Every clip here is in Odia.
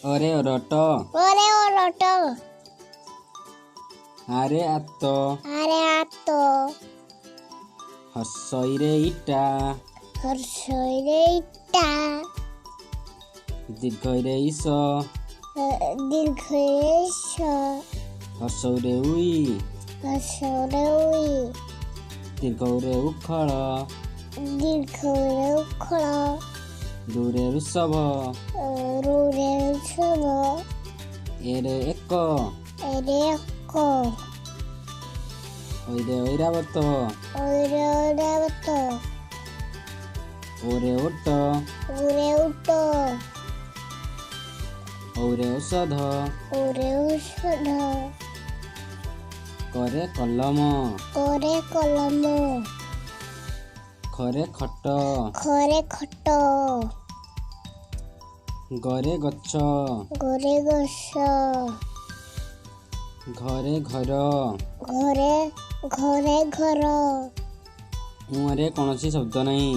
ଅରେ ଅରଟ ଓରେ ଓରଟ ଆରେ ଆତ ଆରେ ଆତ ହର୍ଷଇରେ ଇଟା ହର୍ଷଇରେ ଇଟା ଦୀର୍ଘଇରେ ଇସ ଦୀର୍ଘରେ ସ ହର୍ଷଉରେ ଉଇ ହର୍ଷରେ ଉଇ ଦୀର୍ଘଉରେ ଉଖଳ ଦୀର୍ଘରେ ଉଖଳ ରୁରେ ଋଷଭ ରୁରେ ଋଷଭ ଏରେ ଏକ ଏରେ ଏକ ଐରେ ଐରାବତ ଓରେ ଓରାବତ ଓରେ ଓଟ ଓରେ ଉଟ ଔରେ ଔଷଧ ଓରେ ଔଷଧ କରେ କଲମ କରେ କଲମ ଖରେ ଖଟ ଖରେ ଖଟ ଗରେ ଗଛ ଗରେ ଗଛ ଘରେ ଘର ଘରେ ଘରେ ଘର ମୁହଁରେ କୌଣସି ଶବ୍ଦ ନାହିଁ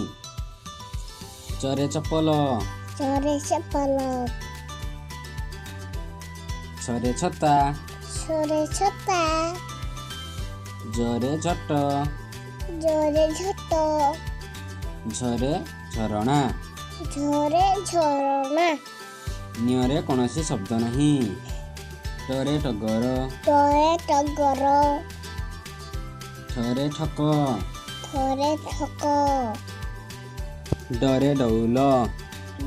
ଚରେ ଚପଲ ଚରେ ଚପଲ ଛରେ ଛତା ଛରେ ଛତା ଜରେ ଝଟ ଜରେ ଝଟ ଝରେ ଝରଣା ଝରେ ଝରଣା ନିଅରେ କୌଣସି ଶବ୍ଦ ନାହିଁ ଟରେ ଟଗର ଟରେ ଟଗର ଠରେ ଠକ ଥରେ ଠକ ଡରେ ଡଉଲ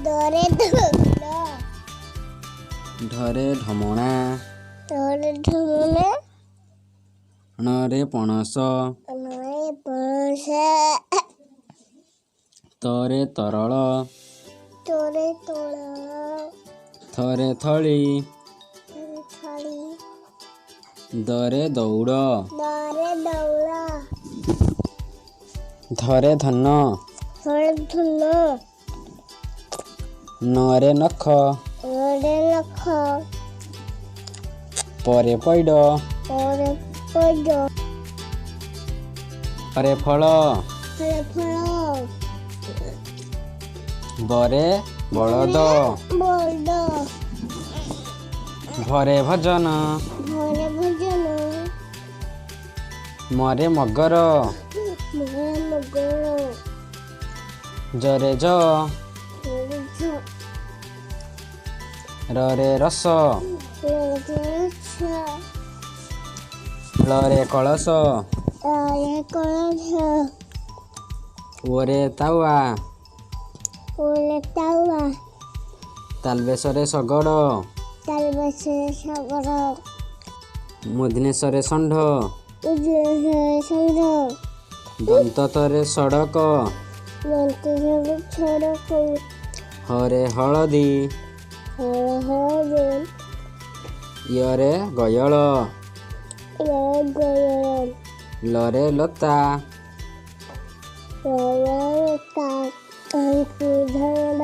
ଦରେ ଦୌଲ ଢରେ ଢମଣା ଥରେ ଢୁମୁନା ଣରେ ପଣସ ନଏ ପଣସ ତରେ ତରଳ ତୋରେ ତୋଳ ଥରେ ଥଳି ଥରେ ଥଳି ଦରେ ଦୌଡ଼ ଦରେ ଦୌଳ ଧରେ ଧନ ଥରେ ଧୁନ ନରେ ନଖ ଓରେ ନଖ ପରେ ପଇଡ଼ ପରେ ପଇଡ଼ ଫରେ ଫଳ ଫଳେ ଫଳ ବରେ ବଳଦ ବଳଦ ଭରେ ଭଜନ ଘରେ ଭଜନ ମରେ ମଗର ଘରେ ମଗର ଜରେ ଜ ଘରେ ଝ ରରେ ରସ ଘରେ ଛ ଳରେ କଳସ ଘରେ କଳସ ଓରେ ତାୱା ଓରେ ତାୱା ତାଲବେଶରେ ଶଗଡ଼ ତାଲବେଶରେ ଶଗଡ଼ ମୁଧନେଶ୍ୱରରେ ଷଣ୍ଢ ଉଜ୍ଜଳରେ ଷଣ୍ଢ ଦନ୍ତତରେ ସଡ଼କ ମନ୍ତ୍ରରେ ଛଡ଼କ ହରେ ହଳଦୀ ହଳ ହଳଦୀ ୟରେ ଗୟଳ ଗୟଳ ଲରେ ଲତା ଲତା ଅଙ୍କୁର ଧରଣା